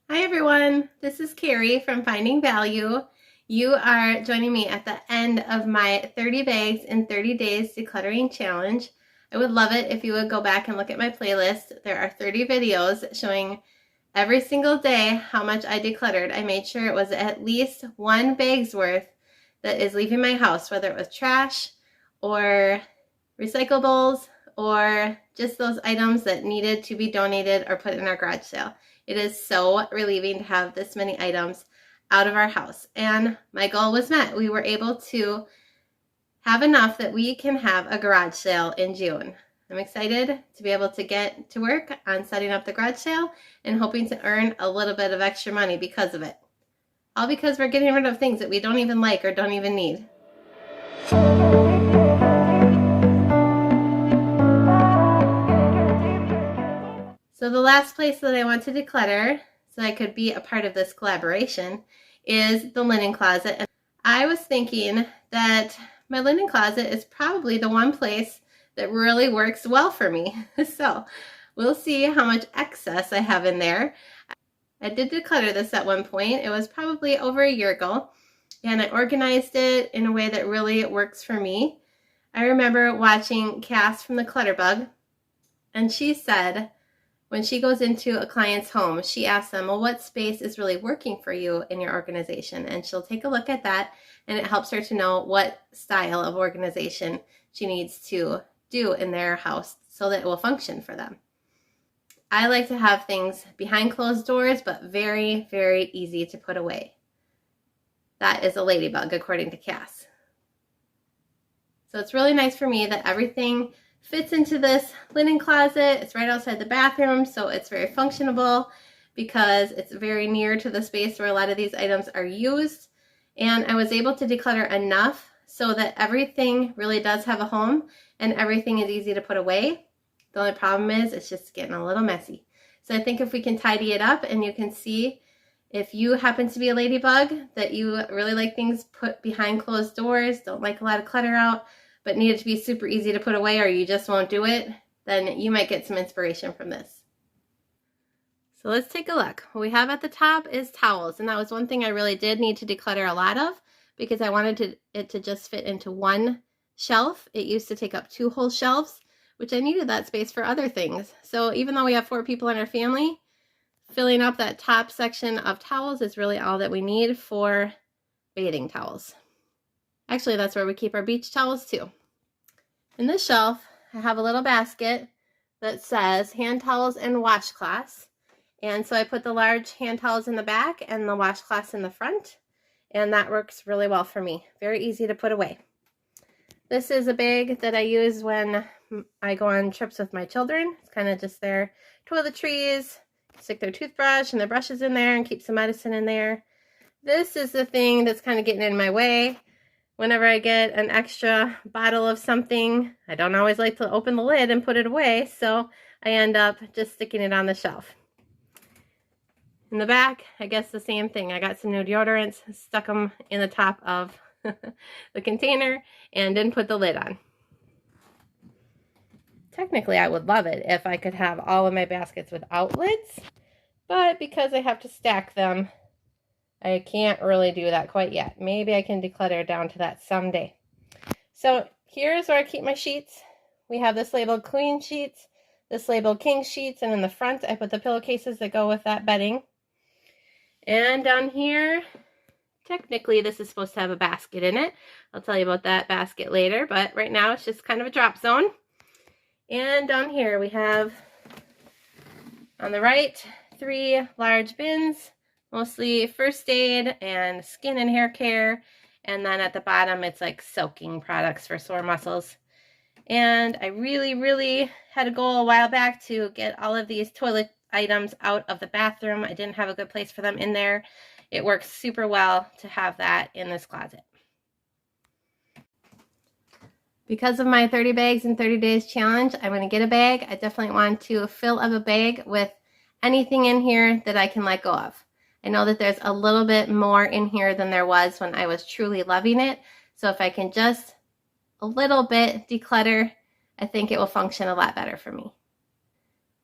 Hi everyone, this is Carrie from Finding Value. You are joining me at the end of my 30 bags in 30 days decluttering challenge. I would love it if you would go back and look at my playlist. There are 30 videos showing every single day how much I decluttered. I made sure it was at least one bag's worth that is leaving my house, whether it was trash or recyclables or just those items that needed to be donated or put in our garage sale. It is so relieving to have this many items out of our house. And my goal was met. We were able to have enough that we can have a garage sale in June. I'm excited to be able to get to work on setting up the garage sale and hoping to earn a little bit of extra money because of it. All because we're getting rid of things that we don't even like or don't even need. So the last place that I want to declutter, so I could be a part of this collaboration, is the linen closet. And I was thinking that my linen closet is probably the one place that really works well for me. So we'll see how much excess I have in there. I did declutter this at one point. It was probably over a year ago, and I organized it in a way that really works for me. I remember watching Cass from the Clutter Bug, and she said, when she goes into a client's home, she asks them, well, what space is really working for you in your organization? And she'll take a look at that, and it helps her to know what style of organization she needs to do in their house so that it will function for them. I like to have things behind closed doors, but very, very easy to put away. That is a ladybug, according to Cass. So it's really nice for me that everything fits into this linen closet. It's right outside the bathroom, so it's very functional because it's very near to the space where a lot of these items are used. And I was able to declutter enough so that everything really does have a home and everything is easy to put away. The only problem is it's just getting a little messy. So I think if we can tidy it up, and you can see if you happen to be a ladybug that you really like things put behind closed doors, don't like a lot of clutter out, but need it to be super easy to put away, or you just won't do it, then you might get some inspiration from this. So let's take a look. What we have at the top is towels, and that was one thing I really did need to declutter a lot of because I wanted it to just fit into one shelf. It used to take up 2 whole shelves, which I needed that space for other things. So even though we have 4 people in our family, filling up that top section of towels is really all that we need for bathing towels. Actually, that's where we keep our beach towels too. In this shelf, I have a little basket that says hand towels and washcloths. And so I put the large hand towels in the back and the washcloths in the front. And that works really well for me. Very easy to put away. This is a bag that I use when I go on trips with my children. It's kind of just their toiletries. Stick their toothbrush and their brushes in there and keep some medicine in there. This is the thing that's kind of getting in my way. Whenever I get an extra bottle of something, I don't always like to open the lid and put it away, so I end up just sticking it on the shelf. In the back, I guess the same thing. I got some new deodorants, stuck them in the top of the container, and didn't put the lid on. Technically, I would love it if I could have all of my baskets without lids, but because I have to stack them, I can't really do that quite yet. Maybe I can declutter down to that someday. So here's where I keep my sheets. We have this labeled queen sheets, this labeled king sheets, and in the front I put the pillowcases that go with that bedding. And down here, technically this is supposed to have a basket in it. I'll tell you about that basket later, but right now it's just kind of a drop zone. And down here we have, on the right, 3 large bins. Mostly first aid and skin and hair care. And then at the bottom, it's like soaking products for sore muscles. And I really had a goal a while back to get all of these toilet items out of the bathroom. I didn't have a good place for them in there. It works super well to have that in this closet. Because of my 30 bags in 30 days challenge, I'm going to get a bag. I definitely want to fill up a bag with anything in here that I can let go of. I know that there's a little bit more in here than there was when I was truly loving it. So if I can just a little bit declutter, I think it will function a lot better for me.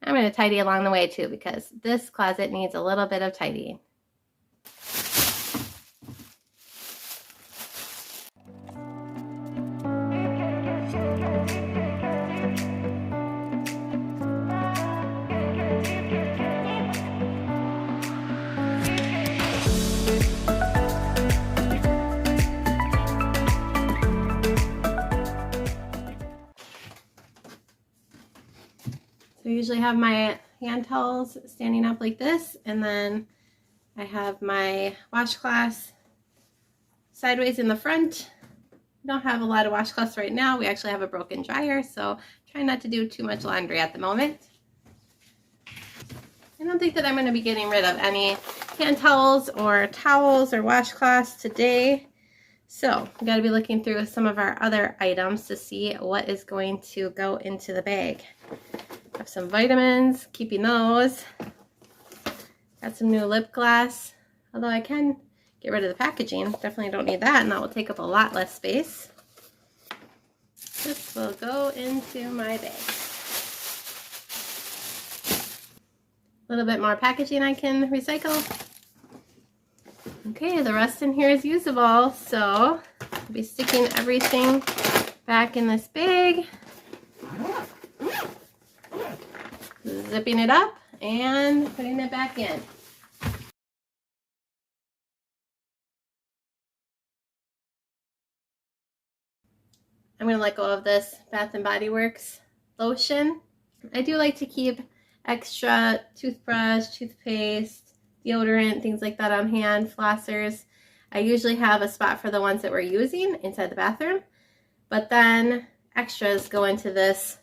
I'm going to tidy along the way too, because this closet needs a little bit of tidying. So I usually have my hand towels standing up like this, and then I have my washcloths sideways in the front. We don't have a lot of washcloths right now. We actually have a broken dryer, so try not to do too much laundry at the moment. I don't think that I'm going to be getting rid of any hand towels or washcloths today. So we got to be looking through some of our other items to see what is going to go into the bag. Have some vitamins, keeping those. Got some new lip gloss, although I can get rid of the packaging. Definitely don't need that, and that will take up a lot less space. This will go into my bag. A little bit more packaging I can recycle. Okay, the rest in here is usable, so I'll be sticking everything back in this bag. Zipping it up and putting it back in. I'm going to let go of this Bath & Body Works lotion. I do like to keep extra toothbrush, toothpaste, deodorant, things like that on hand, flossers. I usually have a spot for the ones that we're using inside the bathroom, but then extras go into this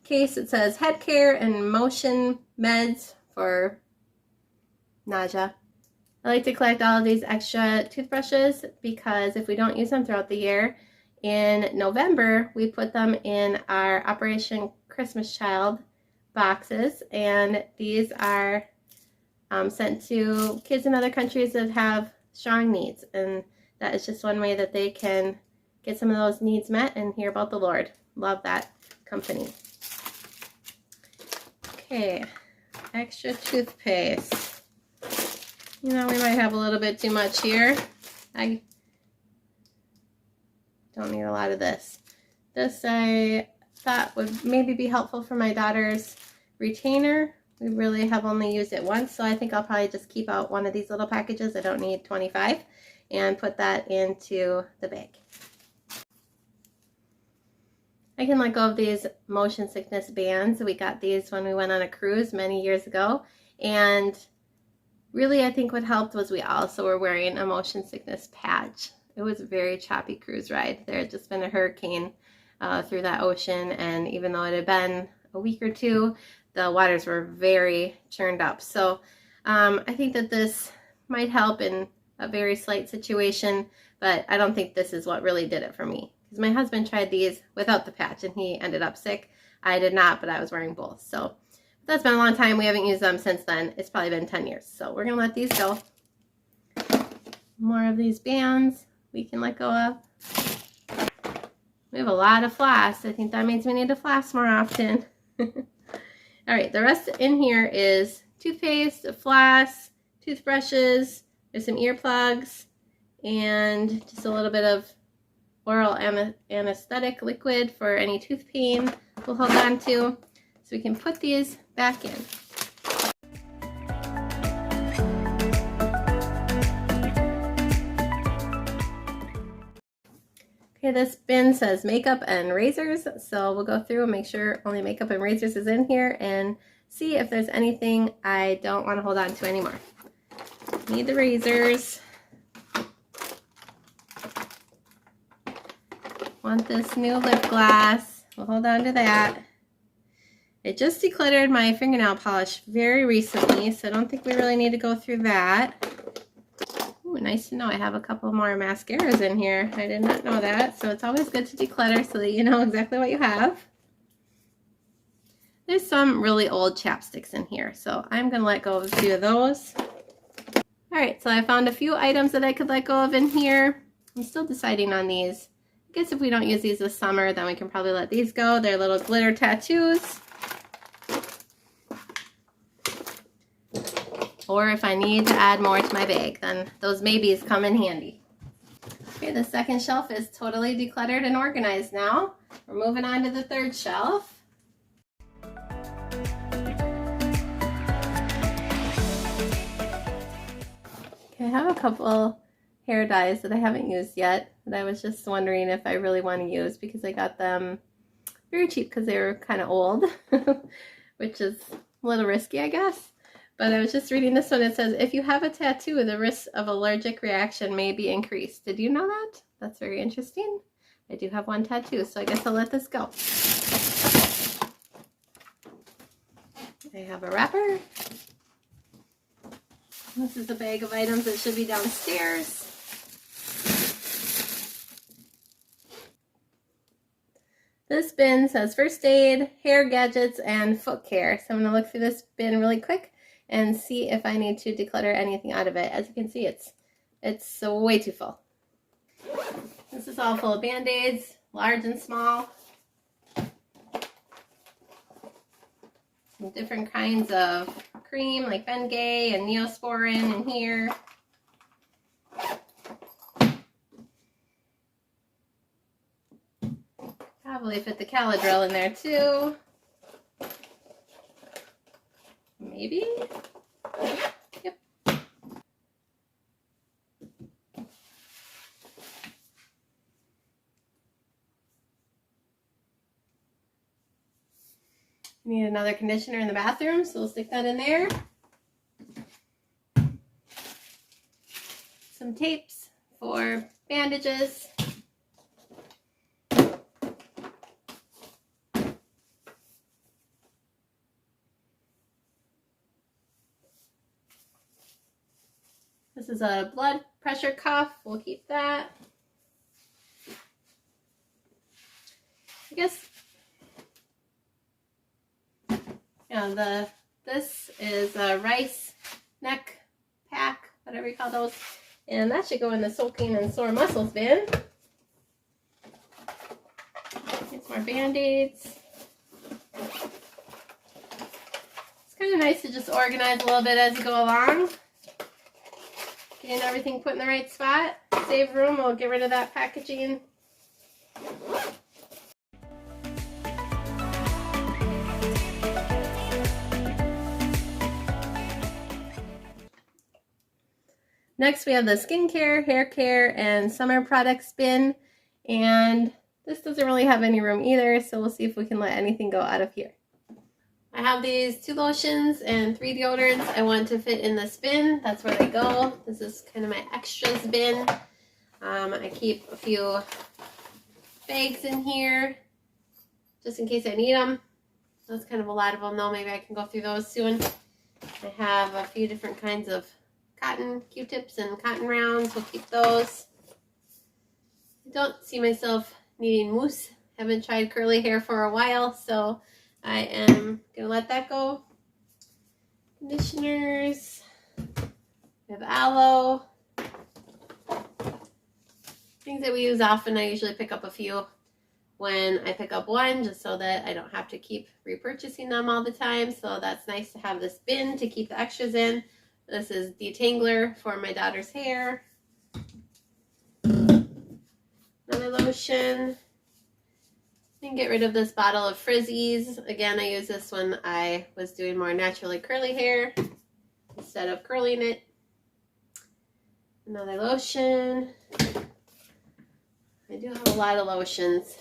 case. It says head care and motion meds for nausea. I like to collect all of these extra toothbrushes because if we don't use them throughout the year, in November we put them in our Operation Christmas Child boxes, and these are sent to kids in other countries that have strong needs, and that is just one way that they can get some of those needs met and hear about the Lord. Love that company. Okay, extra toothpaste. You know, we might have a little bit too much here. I don't need a lot of this. This I thought would maybe be helpful for my daughter's retainer. We really have only used it once, so I think I'll probably just keep out one of these little packages. I don't need 25, and put that into the bag. I can let go of these motion sickness bands. We got these when we went on a cruise many years ago, and really I think what helped was we also were wearing a motion sickness patch. It was a very choppy cruise ride. There had just been a hurricane through that ocean, and even though it had been a week or two, the waters were very churned up. So I think that this might help in a very slight situation, but I don't think this is what really did it for me. Because my husband tried these without the patch and he ended up sick. I did not, but I was wearing both. So that's been a long time. We haven't used them since then. It's probably been 10 years. So we're going to let these go. More of these bands we can let go of. We have a lot of floss. I think that means we need to floss more often. All right, the rest in here is toothpaste, floss, toothbrushes, there's some earplugs, and just a little bit of oral anesthetic liquid for any tooth pain we'll hold on to. So we can put these back in. Okay, this bin says makeup and razors, so we'll go through and make sure only makeup and razors is in here and see if there's anything I don't want to hold on to anymore. Need the razors. Want this new lip gloss. We'll hold on to that. I just decluttered my fingernail polish very recently, so I don't think we really need to go through that. Ooh, nice to know I have a couple more mascaras in here. I did not know that, so it's always good to declutter so that you know exactly what you have. There's some really old chapsticks in here, so I'm going to let go of a few of those. Alright, so I found a few items that I could let go of in here. I'm still deciding on these. I guess if we don't use these this summer, then we can probably let these go. They're little glitter tattoos. or if I need to add more to my bag, then those maybes come in handy. Okay, the second shelf is totally decluttered and organized now. We're moving on to the third shelf. Okay, I have a couple hair dyes that I haven't used yet that I was just wondering if I really want to use because I got them very cheap because they were kind of old, which is a little risky, I guess. But I was just reading this one. It says, if you have a tattoo, the risk of allergic reaction may be increased. Did you know that? That's very interesting. I do have one tattoo, so I guess I'll let this go. I have a wrapper. This is a bag of items that should be downstairs. This bin says first aid, hair gadgets, and foot care. So I'm going to look through this bin really quick and see if I need to declutter anything out of it. As you can see, it's way too full. This is all full of Band-Aids, large and small. Some different kinds of cream like Bengay and Neosporin in here. Probably fit the Caladrill in there too. Maybe? Yep. Need another conditioner in the bathroom, so we'll stick that in there. Some tapes for bandages. This is a blood pressure cuff. We'll keep that. I guess, this is a rice neck pack, whatever you call those. And that should go in the soaking and sore muscles bin. Get some more Band-Aids. It's kind of nice to just organize a little bit as you go along. Getting everything put in the right spot. Save room, we'll get rid of that packaging. Next we have the skincare, hair care, and summer products bin. And this doesn't really have any room either, so we'll see if we can let anything go out of here. I have these 2 lotions and 3 deodorants I want to fit in this bin. That's where they go. This is kind of my extras bin. I keep a few bags in here just in case I need them. That's kind of a lot of them though. Maybe I can go through those soon. I have a few different kinds of cotton Q-tips and cotton rounds. We'll keep those. I don't see myself needing mousse. Haven't tried curly hair for a while, so I am going to let that go. Conditioners. We have aloe. Things that we use often. I usually pick up a few when I pick up one, just so that I don't have to keep repurchasing them all the time. So that's nice to have this bin to keep the extras in. This is detangler for my daughter's hair. Another lotion. And get rid of this bottle of Frizzies. Again, I use this when I was doing more naturally curly hair instead of curling it. Another lotion. I do have a lot of lotions.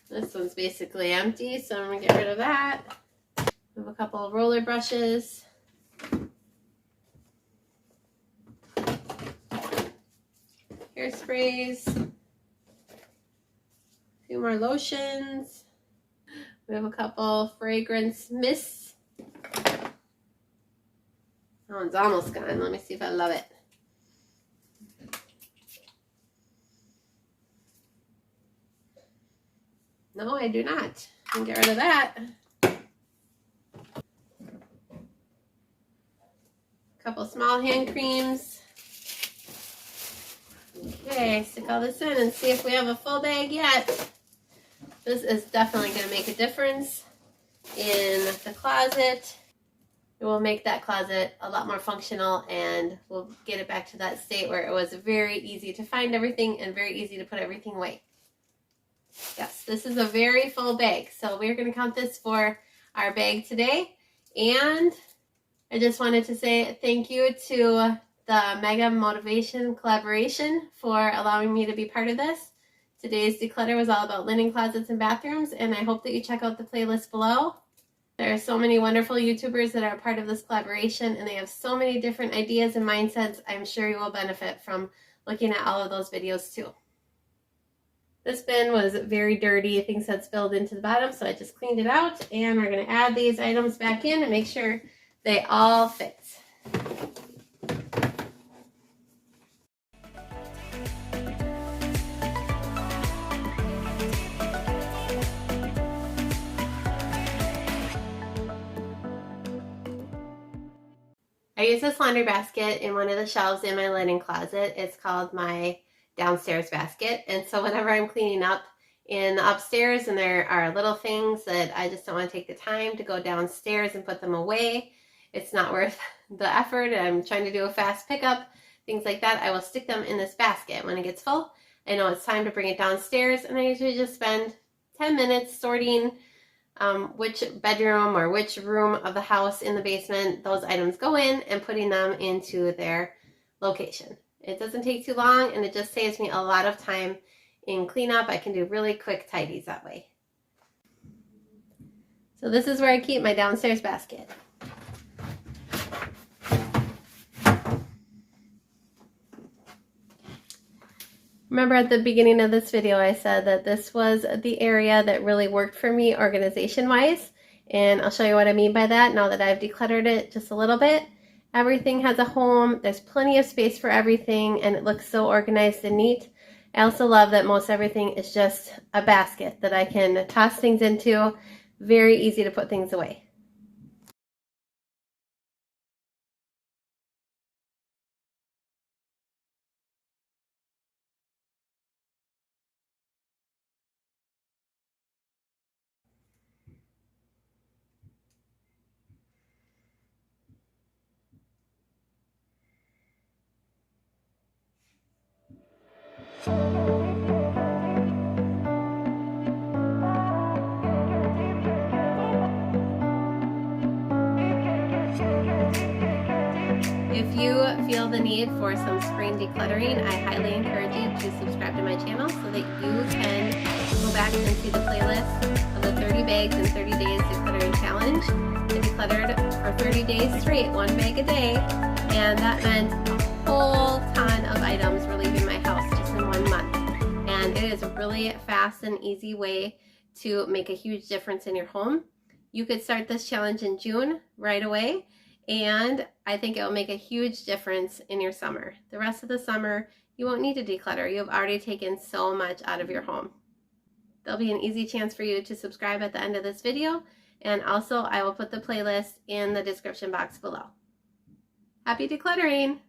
This one's basically empty, so I'm going to get rid of that. I have a couple of roller brushes. Hairsprays. A few more lotions. We have a couple fragrance mists. That one's almost gone. Let me see if I love it. No, I do not. I'll get rid of that. A couple small hand creams. Okay, stick all this in and see if we have a full bag yet. This is definitely going to make a difference in the closet. it will make that closet a lot more functional, and we'll get it back to that state where it was very easy to find everything and very easy to put everything away. Yes, this is a very full bag, so we're going to count this for our bag today. And I just wanted to say thank you to the Mega Motivation Collaboration for allowing me to be part of this. Today's declutter was all about linen closets and bathrooms, and I hope that you check out the playlist below. There are so many wonderful YouTubers that are part of this collaboration, and they have so many different ideas and mindsets. I'm sure you will benefit from looking at all of those videos too. This bin was very dirty. Things had spilled into the bottom, so I just cleaned it out, and we're going to add these items back in and make sure they all fit. I use this laundry basket in one of the shelves in my linen closet. It's called my downstairs basket. And so whenever I'm cleaning up in the upstairs and there are little things that I just don't want to take the time to go downstairs and put them away, it's not worth the effort. I'm trying to do a fast pickup, things like that. I will stick them in this basket. When it gets full, I know it's time to bring it downstairs, and I usually just spend 10 minutes sorting which bedroom or which room of the house in the basement those items go in and putting them into their location. It doesn't take too long, and it just saves me a lot of time in cleanup. I can do really quick tidies that way. So this is where I keep my downstairs basket. Remember at the beginning of this video I said that this was the area that really worked for me organization-wise, and I'll show you what I mean by that now that I've decluttered it just a little bit. Everything has a home, there's plenty of space for everything, and it looks so organized and neat. I also love that most everything is just a basket that I can toss things into. Very easy to put things away. If you feel the need for some spring decluttering, I highly encourage you to subscribe to my channel so that you can go back and see the playlist of the 30 bags in 30 days decluttering challenge. I decluttered for 30 days straight, one bag a day, and that meant a whole ton of items were leaving my house just in 1 month. And it is a really fast and easy way to make a huge difference in your home. You could start this challenge in June right away, and I think it will make a huge difference in your summer. The rest of the summer, you won't need to declutter. You've already taken so much out of your home. There'll be an easy chance for you to subscribe at the end of this video, and also I will put the playlist in the description box below. Happy decluttering!